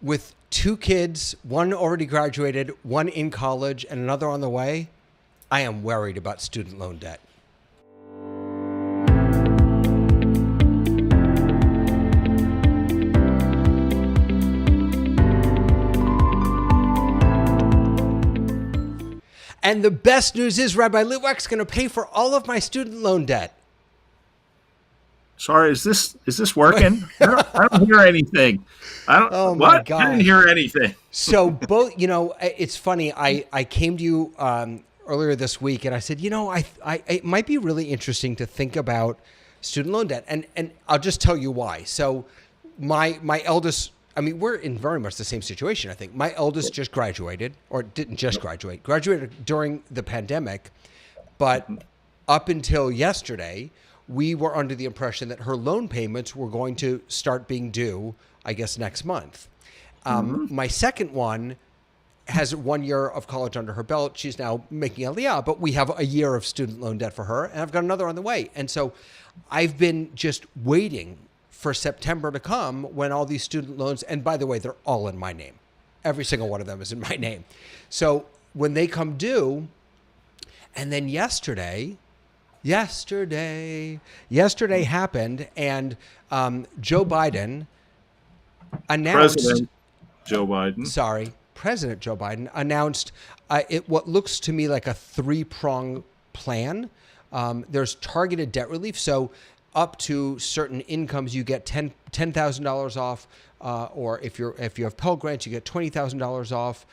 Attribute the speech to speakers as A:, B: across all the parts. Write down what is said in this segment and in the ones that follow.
A: With two kids, one already graduated, one in college, and another on the way, I am worried about student loan debt. And the best news is Rabbi Litwack's going to pay for all of my student loan debt.
B: Sorry, is this working? I don't hear anything. I don't
A: Oh my
B: what? I didn't
A: gosh.
B: hear anything.
A: So both, it's funny. I came to you earlier this week, and I said, it might be really interesting to think about student loan debt, and I'll just tell you why. So, my eldest, I mean, we're in very much the same situation. I think my eldest just graduated, or didn't just graduate, graduated during the pandemic, but up until yesterday, we were under the impression that her loan payments were going to start being due, I guess, next month. My second one has 1 year of college under her belt. She's now making Aliyah, but we have a year of student loan debt for her, and I've got another on the way. And so I've been just waiting for September to come when all these student loans, and by the way, they're all in my name. Every single one of them is in my name. So when they come due, and then yesterday happened, and Joe Biden announced,
B: President Joe Biden.
A: President Joe Biden announced what looks to me like a three-prong plan. There's targeted debt relief. So up to certain incomes, you get $10,000 off, or if you have Pell Grants, you get $20,000 off.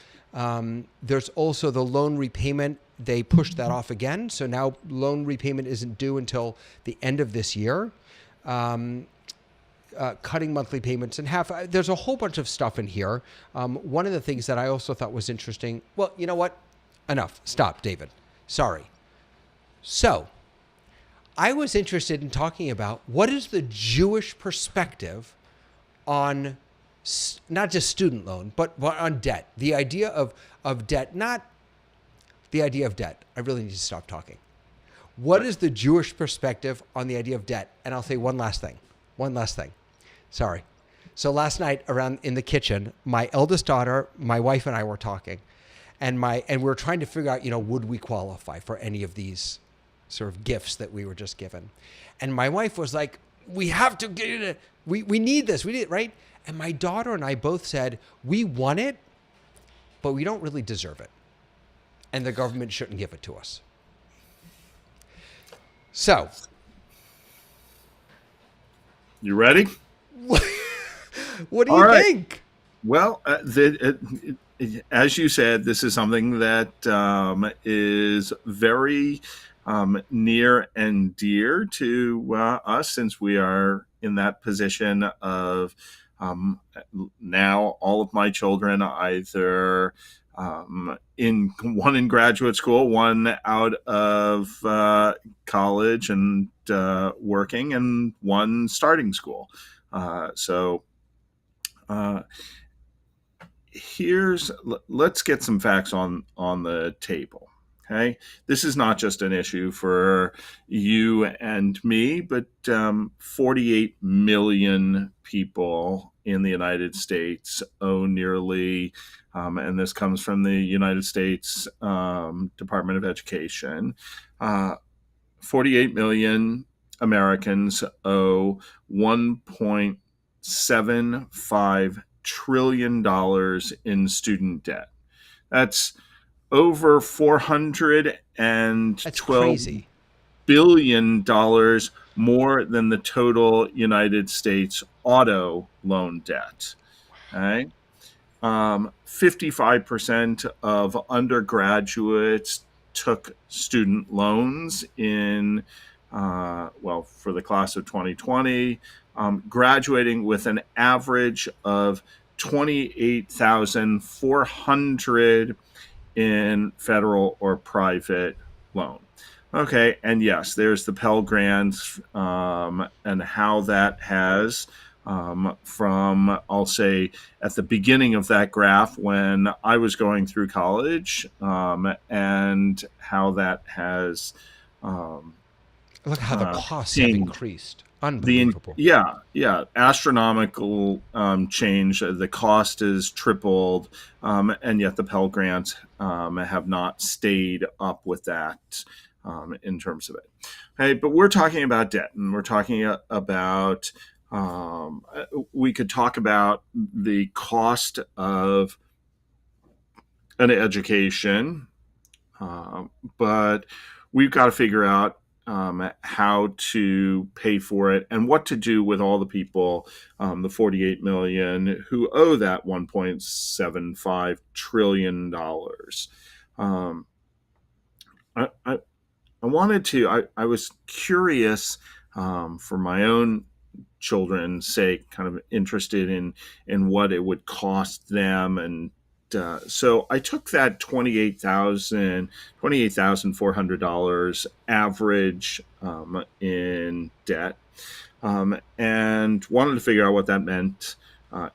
A: There's also the loan repayment. They pushed that off again. So now loan repayment isn't due until the end of this year. Cutting monthly payments in half. There's a whole bunch of stuff in here. One of the things that I also thought was interesting. Well, you know what? Enough. Stop, David. Sorry. So I was interested in talking about what is the Jewish perspective on not just student loan, but on debt. The idea of debt, not the idea of debt. I really need to stop talking. What is the Jewish perspective on the idea of debt? And I'll say one last thing. Sorry. So last night around in the kitchen, my eldest daughter, my wife and I were talking, and we were trying to figure out, would we qualify for any of these sort of gifts that we were just given. And my wife was like, we have to get it. We need this. We need it, right? And my daughter and I both said, we want it, but we don't really deserve it. And the government shouldn't give it to us. So.
B: You ready?
A: What do you think?
B: Well, as you said, this is something that is very near and dear to us, since we are in that position of now all of my children either in graduate school, one out of college and working, and one starting school. So let's get some facts on the table. Okay, this is not just an issue for you and me, but 48 million people in the United States owe nearly, and this comes from the United States Department of Education, 48 million Americans owe $1.75 trillion in student debt. That's over $412 billion more than the total United States auto loan debt. Okay? 55% of undergraduates took student loans in, for the class of 2020, graduating with an average of $28,400 in federal or private loan. Okay, and yes, there's the Pell Grants and how that has, from, I'll say, at the beginning of that graph when I was going through college, and how that has
A: Look how the costs have
B: change.
A: increased. Unbelievable.
B: Astronomical change. The cost is tripled, and yet the Pell Grants have not stayed up with that in terms of it. Hey, but we're talking about debt, and we're talking about. We could talk about the cost of an education, but we've got to figure out how to pay for it and what to do with all the people, the 48 million who owe that 1.75 trillion dollars. I, I, I wanted to. I was curious for my own children's sake, kind of interested in what it would cost them, and so I took that $28,400 average in debt, and wanted to figure out what that meant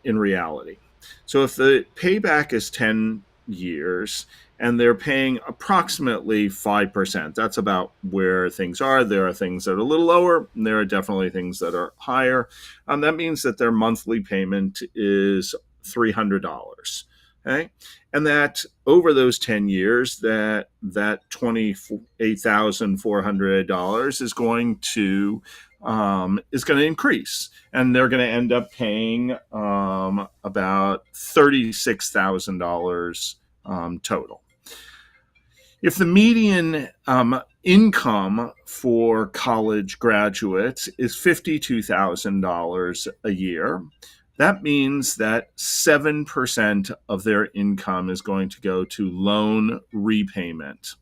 B: in reality. So if the payback is 10 years and they're paying approximately 5%, that's about where things are. There are things that are a little lower, and there are definitely things that are higher. That means that their monthly payment is $300. Okay, and that over those 10 years, that $28,400 is going to increase, and they're going to end up paying about $36,000 total. If the median income for college graduates is $52,000 a year, that means that 7% of their income is going to go to loan repayment.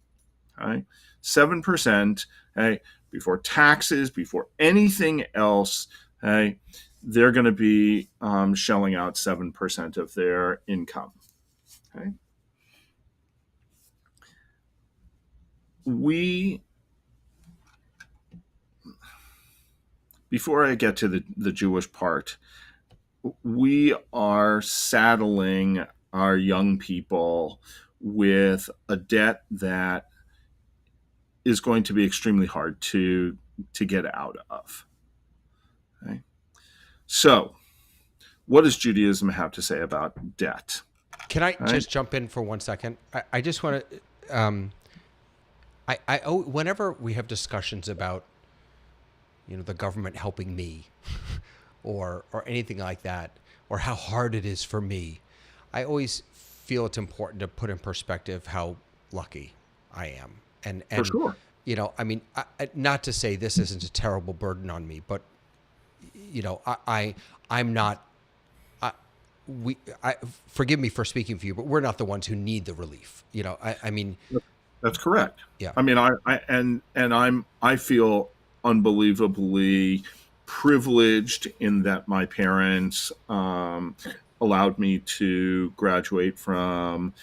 B: Okay? 7%, okay, before taxes, before anything else, okay, they're going to be shelling out 7% of their income. Okay? Before I get to the Jewish part, we are saddling our young people with a debt that is going to be extremely hard to get out of. Okay? So, what does Judaism have to say about debt?
A: Can I just jump in for 1 second? I just want to. Whenever we have discussions about, the government helping me, or anything like that, or how hard it is for me, I always feel it's important to put in perspective how lucky I am. And
B: For sure.
A: I mean, not to say this isn't a terrible burden on me, but I'm not. Forgive me for speaking for you, but we're not the ones who need the relief. I mean,
B: that's correct.
A: Yeah.
B: I mean, I feel unbelievably privileged in that my parents allowed me to graduate from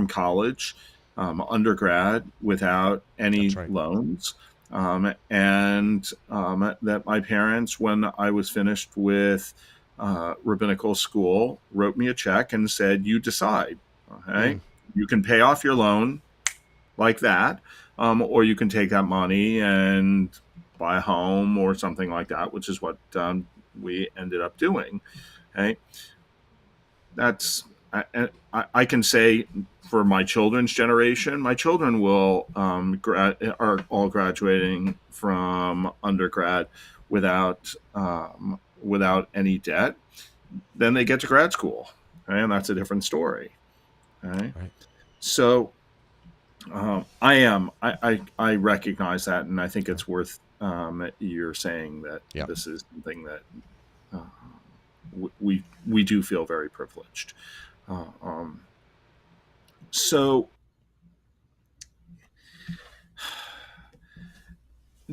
B: college, undergrad, without any loans, and that my parents, when I was finished with rabbinical school, wrote me a check and said, "You decide. Okay, you can pay off your loan like that, or you can take that money and buy a home or something like that," which is what we ended up doing. Okay, I can say for my children's generation, my children will are all graduating from undergrad without any debt. Then they get to grad school, okay? And that's a different story. Okay?
A: Right.
B: So I recognize that, and I think it's worth you're saying that this is something that we do feel very privileged. So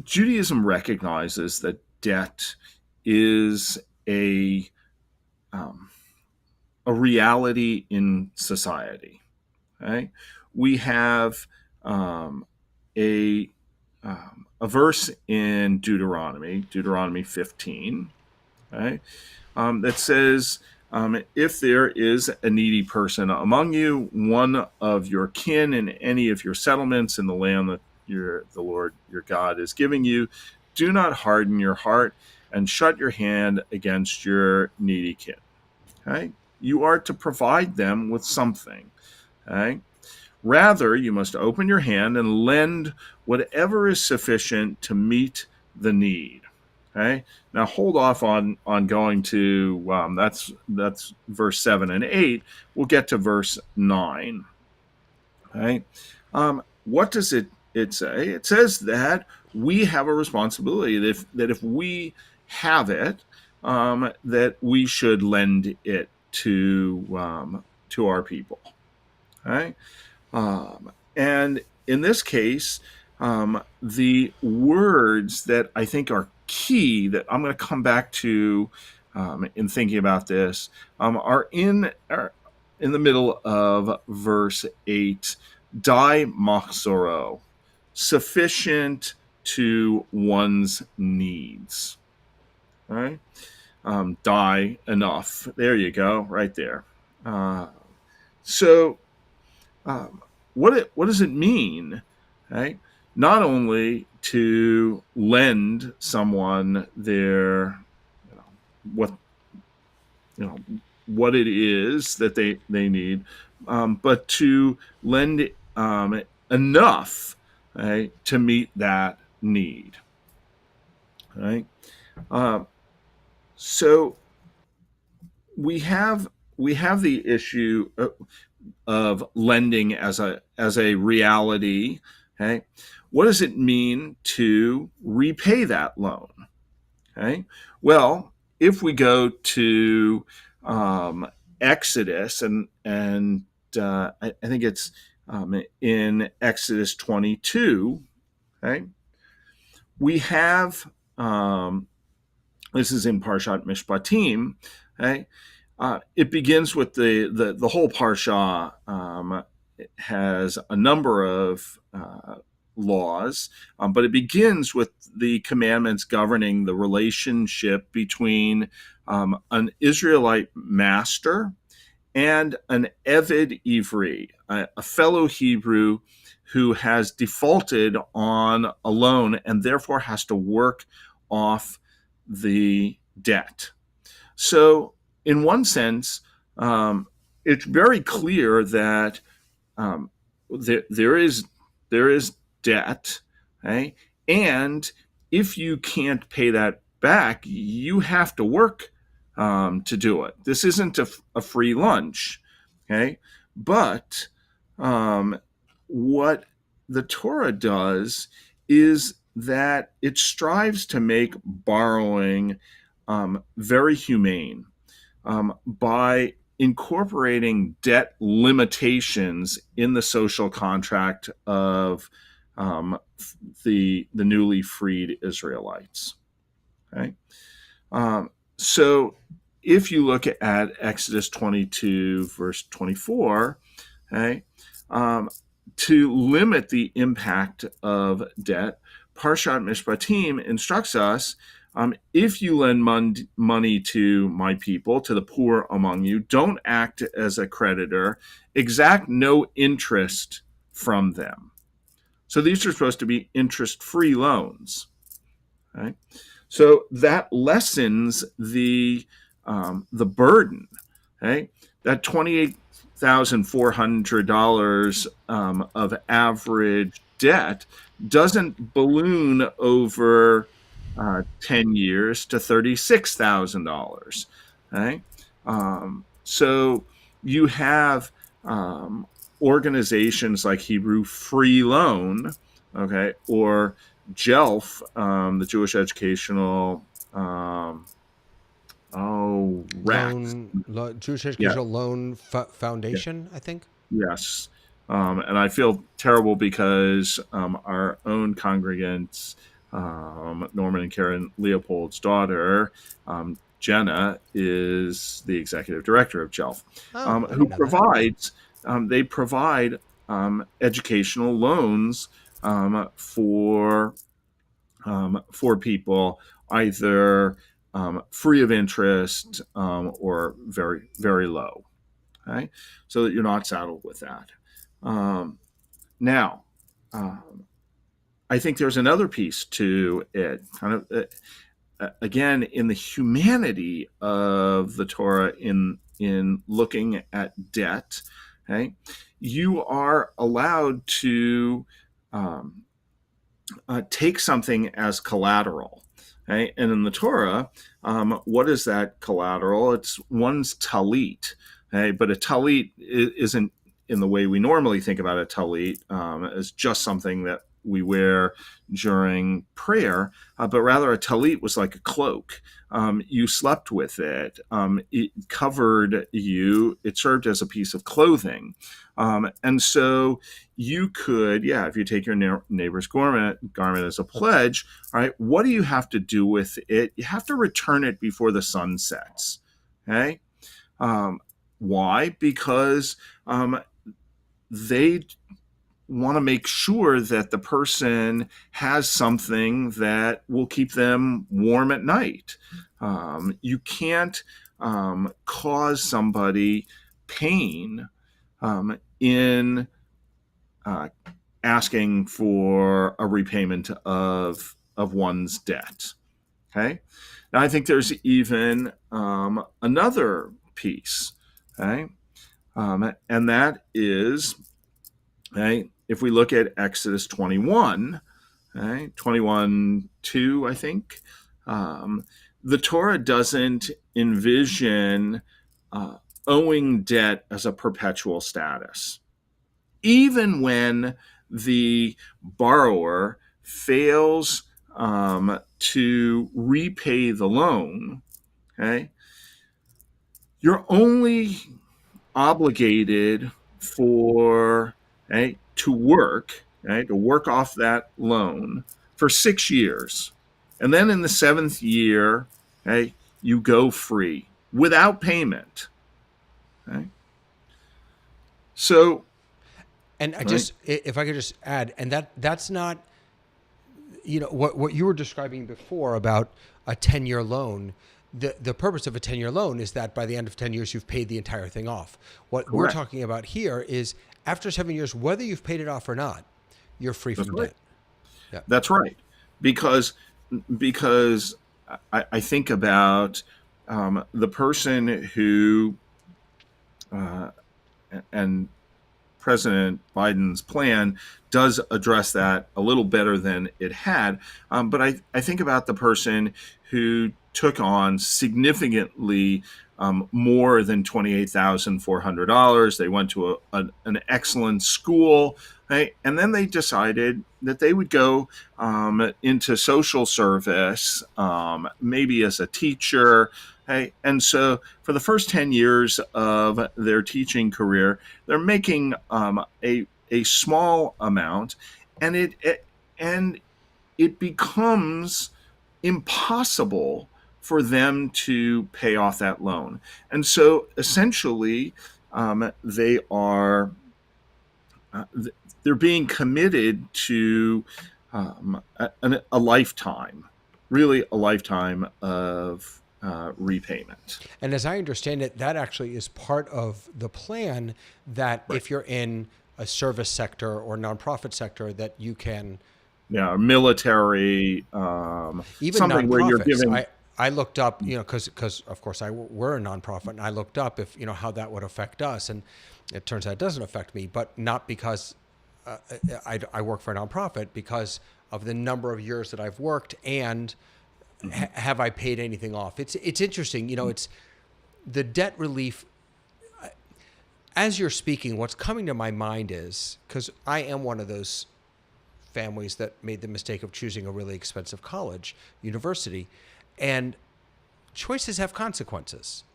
B: Judaism recognizes that debt is a reality in society. Okay? We have a verse in Deuteronomy 15, okay, that says, if there is a needy person among you, one of your kin in any of your settlements in the land that the Lord your God is giving you. Do not harden your heart and shut your hand against your needy kin. Okay? You are to provide them with something. Okay? Rather, you must open your hand and lend whatever is sufficient to meet the need. Okay. Now hold off on going to that's verse 7 and 8. We'll get to verse 9. Okay. What does it say? It says that we have a responsibility that if we have it, that we should lend it to our people. Okay. And in this case, the words that I think are key that I'm going to come back to in thinking about this are in the middle of verse 8. Die machzoro, sufficient to one's needs. All right? Die enough. There you go, right there. So what does it mean, right? Not only to lend someone their, what what it is that they need, but to lend enough, right, to meet that need, right? So we have the issue of lending as a reality. Okay, what does it mean to repay that loan? Okay, well, if we go to Exodus, and I think it's in Exodus 22. Okay, we have this is in Parshat Mishpatim. Okay. It begins with the whole parsha has a number of laws, but it begins with the commandments governing the relationship between an Israelite master and an Eved Ivri, a fellow Hebrew who has defaulted on a loan and therefore has to work off the debt. So in one sense, it's very clear that there is debt, okay? And if you can't pay that back, you have to work to do it. This isn't a free lunch, okay? But what the Torah does is that it strives to make borrowing very humane by incorporating debt limitations in the social contract of the newly freed Israelites. Okay, so if you look at Exodus 22, verse 24, okay, to limit the impact of debt, Parshat Mishpatim instructs us, if you lend money to my people, to the poor among you, don't act as a creditor, exact no interest from them. So these are supposed to be interest-free loans. Right? So that lessens the burden. Okay? That $28,400 of average debt doesn't balloon over 10 years to $36,000. Okay? So you have organizations like Hebrew Free Loan, okay, or JELF, the Jewish Educational
A: Jewish Educational Loan Foundation, I think.
B: Yes. And I feel terrible because our own congregants, Norman and Karen Leopold's daughter, Jenna, is the executive director of JELF, who provides, they provide educational loans for people, either free of interest or very, very low. Okay? So that you're not saddled with that. Now, I think there's another piece to it, kind of again in the humanity of the Torah in looking at debt. Okay, you are allowed to um, take something as collateral. Okay? And in the Torah, what is that collateral? It's one's talit. Okay? But a talit isn't in the way we normally think about a talit as just something that we wear during prayer, but rather a talit was like a cloak. You slept with it. It covered you. It served as a piece of clothing. And so you could, yeah, if you take your neighbor's garment as a pledge, all right, what do you have to do with it? You have to return it before the sun sets. Okay. Why? Because they want to make sure that the person has something that will keep them warm at night. You can't cause somebody pain in asking for a repayment of one's debt. Okay. Now I think there's even another piece. Okay. And that is, okay, if we look at Exodus 21, okay, 21:2, I think, the Torah doesn't envision owing debt as a perpetual status. Even when the borrower fails to repay the loan, okay, you're only obligated for to work off that loan for 6 years, and then in the seventh year, you go free without payment. Okay? So,
A: And I just, if I could just add, and that's not, what you were describing before about a 10-year loan. The purpose of a 10-year loan is that by the end of 10 years, you've paid the entire thing off. What we're
B: correct.
A: talking about here is after 7 years, whether you've paid it off or not, you're free
B: That's
A: from
B: right.
A: debt. Yeah.
B: That's right. Because I think about the person who and President Biden's plan does address that a little better than it had. But I think about the person who took on significantly more than $28,400. They went to an excellent school, right? And then they decided that they would go into social service, maybe as a teacher. Hey, and so for the first 10 years of their teaching career, they're making a small amount, and it becomes impossible for them to pay off that loan. And so essentially, they are they're being committed to a lifetime, really a lifetime of repayment.
A: And as I understand it, that actually is part of the plan that
B: Right.
A: if you're in a service sector or nonprofit sector, that you can,
B: Yeah, military,
A: even
B: something where you're
A: nonprofits.
B: giving.
A: I looked up, because of course we're a nonprofit, and I looked up if how that would affect us, and it turns out it doesn't affect me, but not because uh, I work for a nonprofit, because of the number of years that I've worked, and have I paid anything off? It's interesting, it's the debt relief. As you're speaking, what's coming to my mind is, because I am one of those families that made the mistake of choosing a really expensive university, and choices have consequences,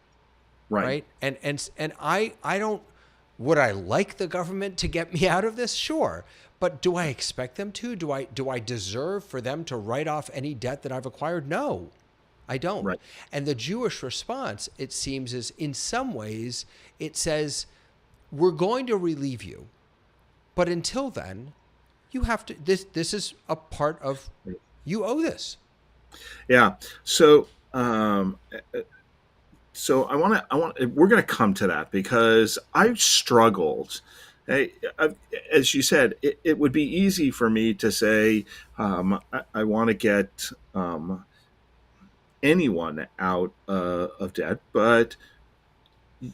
B: Right.
A: right? And I don't, would I like the government to get me out of this? Sure. But do I expect them to? Do I deserve for them to write off any debt that I've acquired? No, I don't.
B: Right.
A: And the Jewish response, it seems, is in some ways it says, we're going to relieve you, but until then, you have to, this is a part of, you owe this.
B: Yeah. So I want we're going to come to that because I've struggled Hey, as you said, it would be easy for me to say I want to get anyone out of debt, but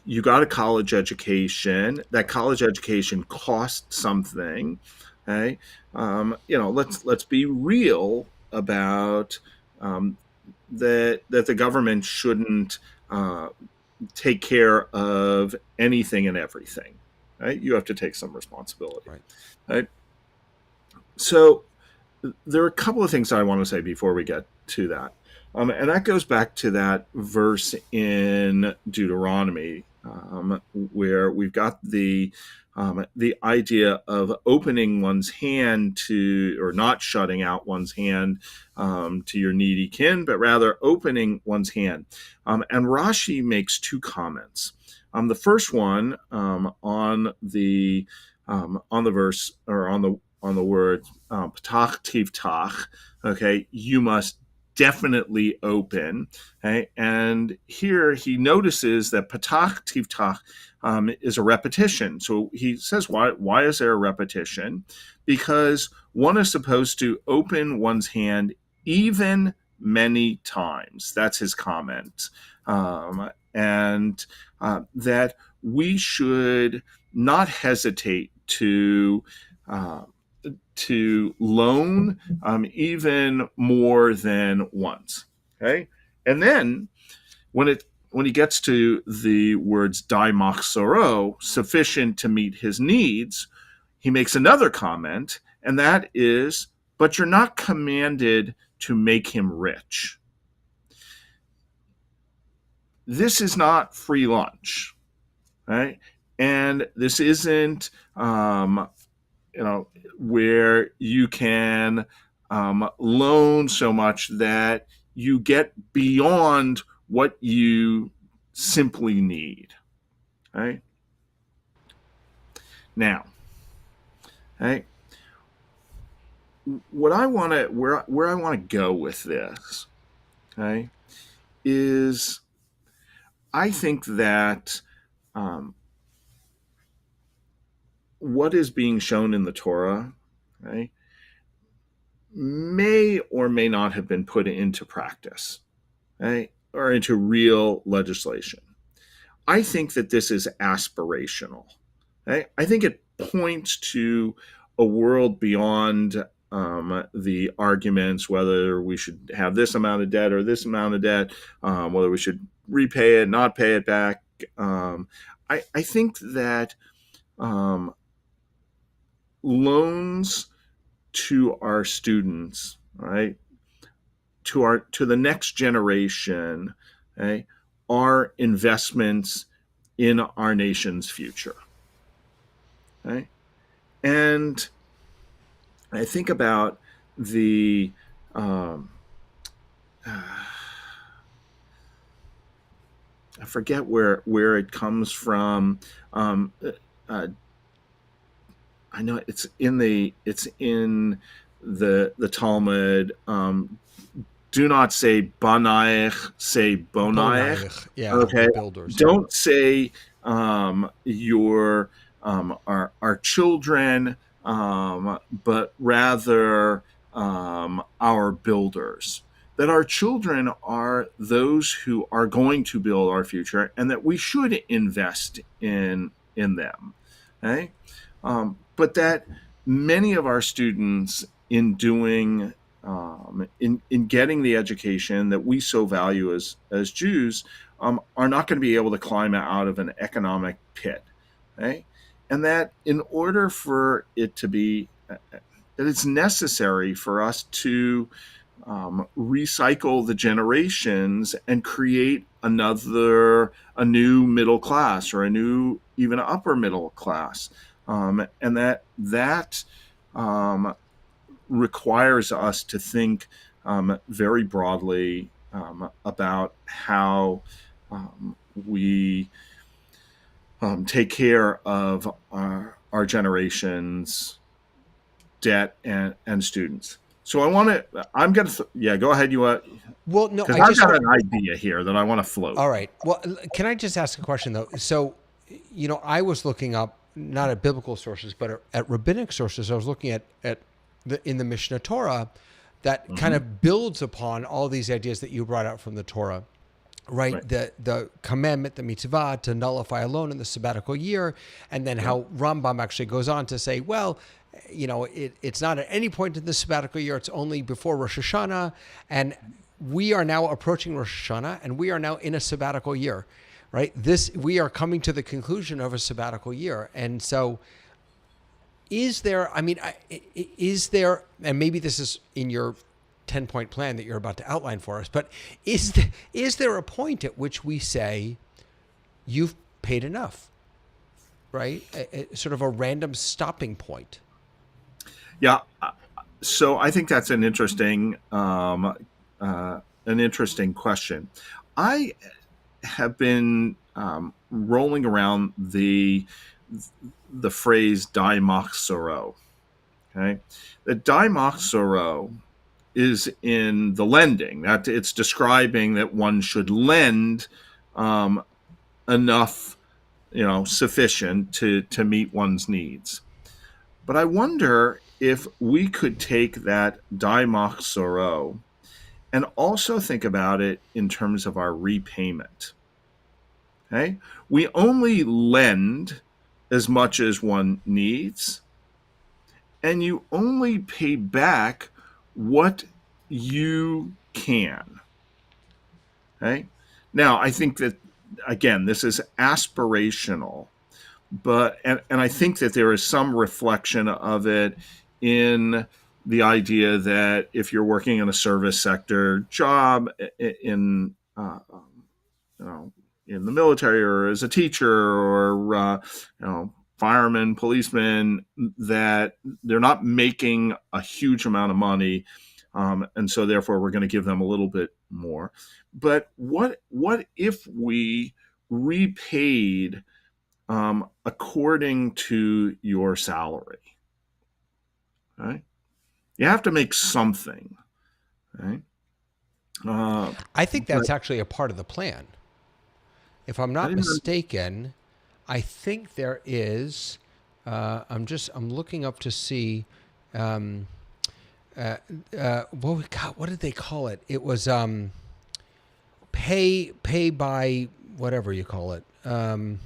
B: you got a college education. That college education costs something. Okay, let's be real about um, that the government shouldn't uh, take care of anything and everything. Right, you have to take some responsibility.
A: Right.
B: Right, so there are a couple of things I want to say before we get to that. And that goes back to that verse in Deuteronomy, where we've got the idea of opening one's hand to, or not shutting out one's hand to your needy kin, but rather opening one's hand. And Rashi makes two comments. The first one on the verse, or on the word ptach tivtach, okay, you must definitely open. Okay? And here he notices that ptach tivtach is a repetition. So he says, why is there a repetition? Because one is supposed to open one's hand even many times. That's his comment. And that we should not hesitate uh, to loan even more than once. Okay, and then when he gets to the words "daimach soro," sufficient to meet his needs, he makes another comment, and that is, "But you're not commanded to make him rich." This is not free lunch, right? And this isn't where you can loan so much that you get beyond what you simply need. Right? Now, right, what I want to where I want to go with this, okay, is I think that um, what is being shown in the Torah, right, may or may not have been put into practice, right, or into real legislation. I think that this is aspirational. Right? I think it points to a world beyond the arguments whether we should have this amount of debt or this amount of debt, whether we should repay it, not pay it back. I think that um, loans to our students, right, to the next generation, okay, are investments in our nation's future. Okay? And I think about the I forget where it comes from. I know it's in the Talmud. Do not say banaich, say bonaich.
A: Bonaich, yeah,
B: Okay,
A: the builders.
B: don't say your our children, but rather our builders. That our children are those who are going to build our future, and that we should invest in them. Okay? But that many of our students, in doing in getting the education that we so value as Jews, are not going to be able to climb out of an economic pit. Okay? And that in order for it to be, that it's necessary for us to recycle the generations and create a new middle class, or a new, even upper middle class. And that requires us to think very broadly about how we take care of our generation's debt and students. So I'm going to, yeah, go ahead.
A: Well, no,
B: Because
A: I
B: I've
A: just
B: got an idea here that I want to float.
A: all right. Well, can I just ask a question though? So, I was looking up not at biblical sources, but at rabbinic sources. I was looking at in the Mishnah Torah that kind of builds upon all these ideas that you brought out from the Torah, right?
B: Right.
A: The commandment, the mitzvah to nullify a loan in the sabbatical year, and then how Rambam actually goes on to say, well, it's not at any point in the sabbatical year, it's only before Rosh Hashanah, and we are now approaching Rosh Hashanah, and we are now in a sabbatical year, right? We are coming to the conclusion of a sabbatical year, and so is there, and maybe this is in your 10-point plan that you're about to outline for us, but is there a point at which we say you've paid enough, right? Sort of a random stopping point.
B: Yeah. So I think that's an interesting question. I have been rolling around the phrase "daimach soro." Okay, the daimach soro is in the lending, that it's describing that one should lend enough, sufficient to meet one's needs. But I wonder if we could take that daimach soro and also think about it in terms of our repayment. Okay, we only lend as much as one needs, and you only pay back what you can. Okay? Now, I think that, again, this is aspirational, but and I think that there is some reflection of it in the idea that if you're working in a service sector job in in the military, or as a teacher, or firemen, policemen, that they're not making a huge amount of money, and so therefore we're going to give them a little bit more. But what if we repaid according to your salary? Right? You have to make something. Right?
A: I think that's actually a part of the plan. If I'm not mistaken, I think there is. I'm looking up to see. What did they call it? It was pay by whatever you call it.
B: A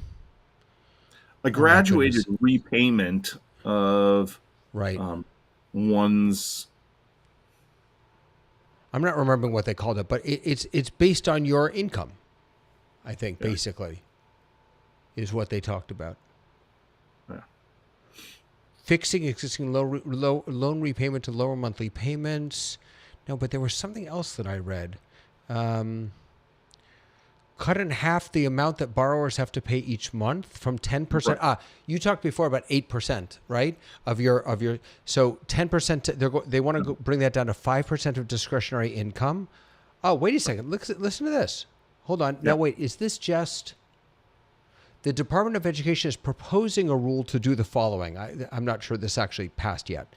B: graduated repayment of
A: right.
B: One's.
A: I'm not remembering what they called it, but it's based on your income. I think basically is what they talked about.
B: Yeah.
A: Fixing existing loan repayment to lower monthly payments. No, but there was something else that I read. Cut in half the amount that borrowers have to pay each month from 10%. Right. You talked before about 8%, right? Of your so 10%. They want to bring that down to 5% of discretionary income. Oh, wait a second. Listen to this. Hold on. Yep. Now, wait. Is this just the Department of Education is proposing a rule to do the following? I'm not sure this actually passed yet.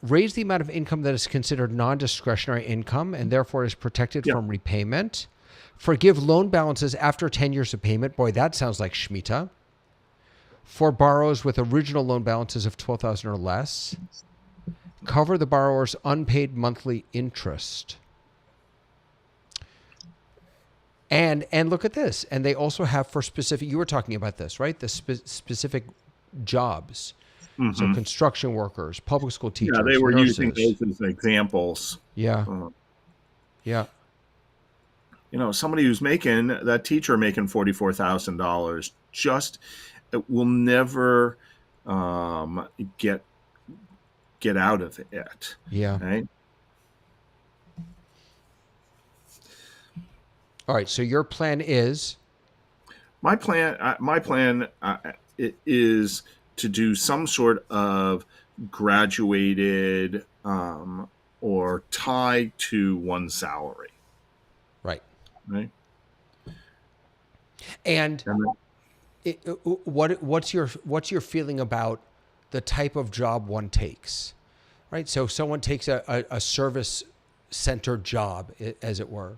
A: Raise the amount of income that is considered non-discretionary income and therefore is protected from repayment. Forgive loan balances after 10 years of payment. Boy, that sounds like Shemitah. For borrowers with original loan balances of $12,000 or less. Cover the borrower's unpaid monthly interest. And look at this. And they also have for specific, you were talking about this, right? The specific jobs. Mm-hmm. So construction workers, public school teachers,
B: they were
A: nurses.
B: using those as examples.
A: Yeah.
B: Yeah. Somebody who's making, that teacher making $44,000 just will never get out of it.
A: Yeah.
B: Right?
A: All right. So your plan is?
B: My plan is to do some sort of graduated or tied to one's salary.
A: Right.
B: Right.
A: And what's your feeling about the type of job one takes? Right. So if someone takes a service center job, as it were,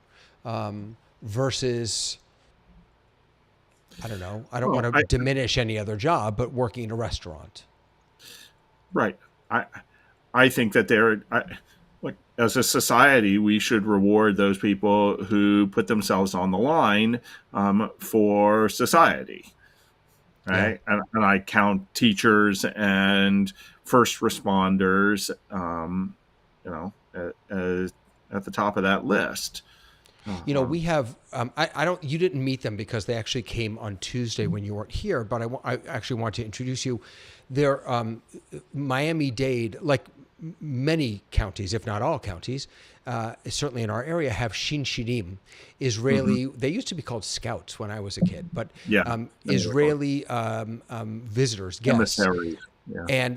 A: versus I don't know. I don't want
B: Well,
A: to diminish any other job, but working in a restaurant.
B: right. I I think that like as a society, we should reward those people who put themselves on the line for society,
A: Yeah.
B: right? And I count teachers and first responders, you know, at the top of that list.
A: We have, I don't, you didn't meet them because they actually came on Tuesday when you weren't here, but I actually want to introduce you. They're Miami-Dade, like many counties, if not all counties, certainly in our area, have Shinshinim, Israeli, they used to be called scouts when I was a kid, but
B: Yeah,
A: Israeli visitors, guests.
B: emissary. Yeah,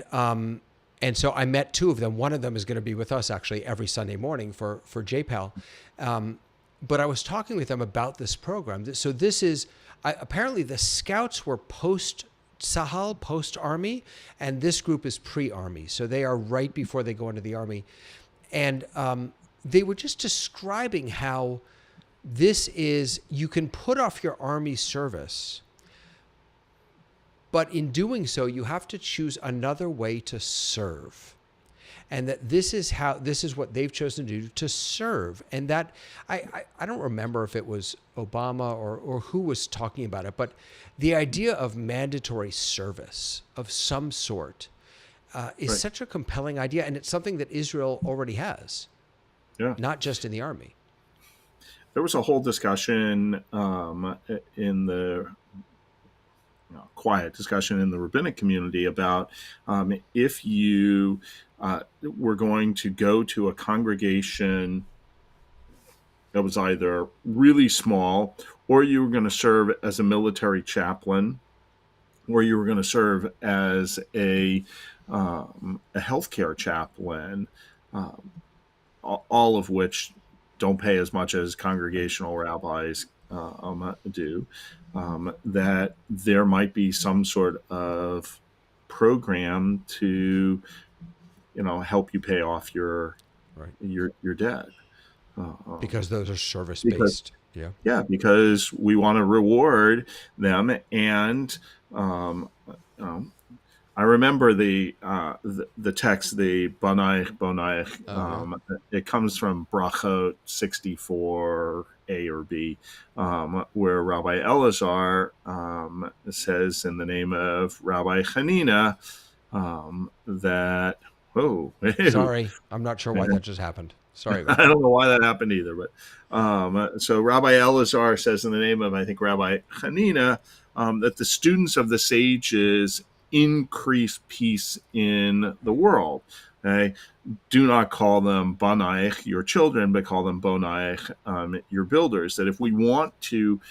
A: And so I met two of them. One of them is going to be with us actually every Sunday morning for JPAL. But I was talking with them about this program. So this is apparently the scouts were post Sahal, post army, and this group is pre-army. So they are right before they go into the army. And they were just describing how this is, you can put off your army service, but in doing so, you have to choose another way to serve. And that this is what they've chosen to do, to serve. And that I don't remember if it was Obama or who was talking about it, but the idea of mandatory service of some sort is
B: right.
A: such a compelling idea. And it's something that Israel already has,
B: Yeah.
A: not just in the army.
B: There was a whole discussion in the quiet discussion in the rabbinic community about if you were going to go to a congregation that was either really small, or you were going to serve as a military chaplain, or you were going to serve as a healthcare chaplain, all of which don't pay as much as congregational rabbis do, that there might be some sort of program to, help you pay off your
A: Right.
B: your debt.
A: Because those are service
B: Because
A: based. Yeah.
B: yeah, because we want to reward them, and I remember the text, the Bonaich Bonaich. It comes from Brachot 64a or b, where Rabbi Elazar says in the name of Rabbi Hanina that
A: Sorry, I'm not sure why that just happened. Sorry about
B: I
A: that.
B: don't know why that happened either, but so Rabbi Elazar says in the name of, I think, Rabbi Hanina, that the students of the sages increase peace in the world. Okay? Do not call them Banaich, your children, but call them Bonaich, your builders. That if we want to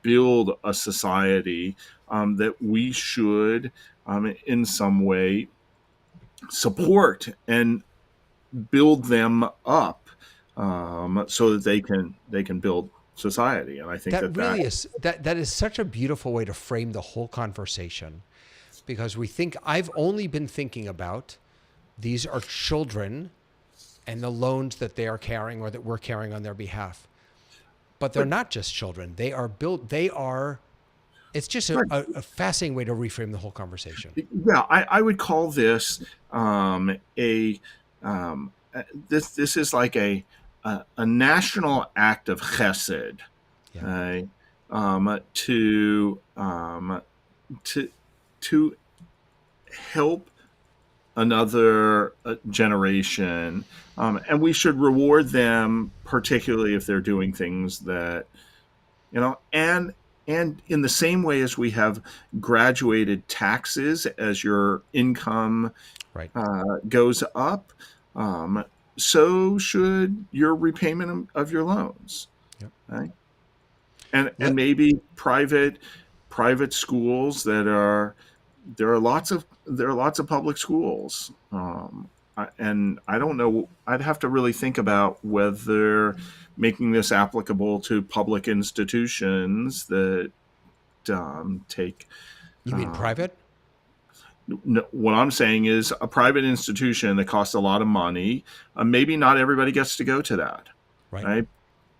B: build a society, that we should, in some way, support and build them up, so that they can build society. And I think
A: That really is that is such a beautiful way to frame the whole conversation, because I've only been thinking about these are children and the loans that they are carrying or that we're carrying on their behalf. But they're not just children. They are it's just a fascinating way to reframe the whole conversation.
B: Yeah, I would call this this is like a national act of chesed,
A: Yeah.
B: To help another generation, and we should reward them, particularly if they're doing things that, and in the same way as we have graduated taxes as your income
A: Right.
B: goes up, so should your repayment of your loans.
A: Yep.
B: Right? And maybe private schools there are lots of public schools, and I don't know. I'd have to really think about whether making this applicable to public institutions that take.
A: You mean private?
B: No, what I'm saying is a private institution that costs a lot of money. Maybe not everybody gets to go to that,
A: Right.
B: right?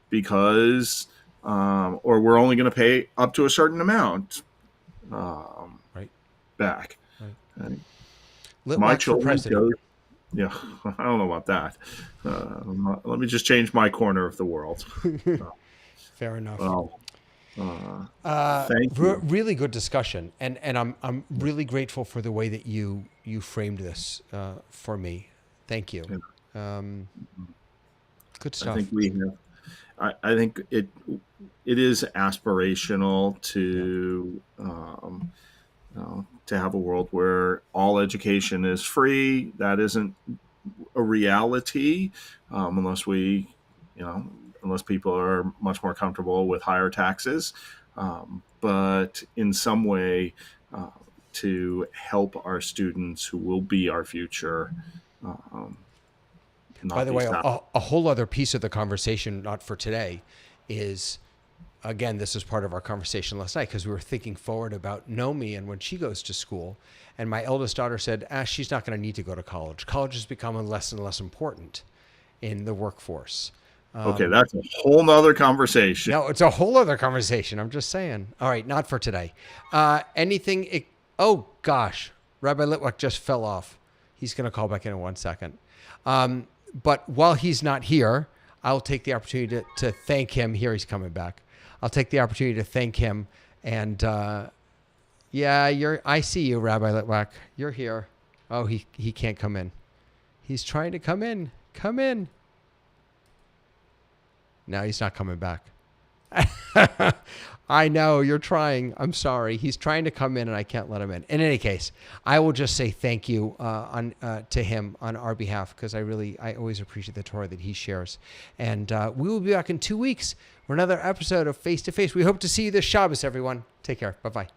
B: Because or we're only going to pay up to a certain amount
A: Right.
B: back.
A: Right.
B: And my
A: Litwack for
B: children
A: president.
B: go. Yeah, I don't know about that. Let me just change my corner of the world.
A: Fair enough.
B: Well, thank you.
A: Really good discussion, and I'm really grateful for the way that you framed this for me. Thank you. Good
B: I
A: stuff.
B: think we have. I think it is aspirational to have a world where all education is free. That isn't a reality unless unless people are much more comfortable with higher taxes. But in some way, to help our students who will be our future.
A: By the way, a whole other piece of the conversation, not for today, is, again, this is part of our conversation last night because we were thinking forward about Nomi and when she goes to school. And my eldest daughter said, she's not going to need to go to college. College is becoming less and less important in the workforce.
B: Okay, that's a whole nother conversation.
A: No, it's a whole other conversation. I'm just saying. All right, not for today. Anything? Oh, gosh. Rabbi Litwack just fell off. He's going to call back in 1 second. But while he's not here, I'll take the opportunity to thank him. Here he's coming back. I'll take the opportunity to thank him. And I see you, Rabbi Litwack. You're here. Oh, he can't come in. He's trying to come in. Come in. No, he's not coming back. I know you're trying. I'm sorry. He's trying to come in and I can't let him in. In any case, I will just say thank you to him on our behalf because I always appreciate the Torah that he shares. And we will be back in 2 weeks for another episode of Face to Face. We hope to see you this Shabbos, everyone. Take care. Bye-bye.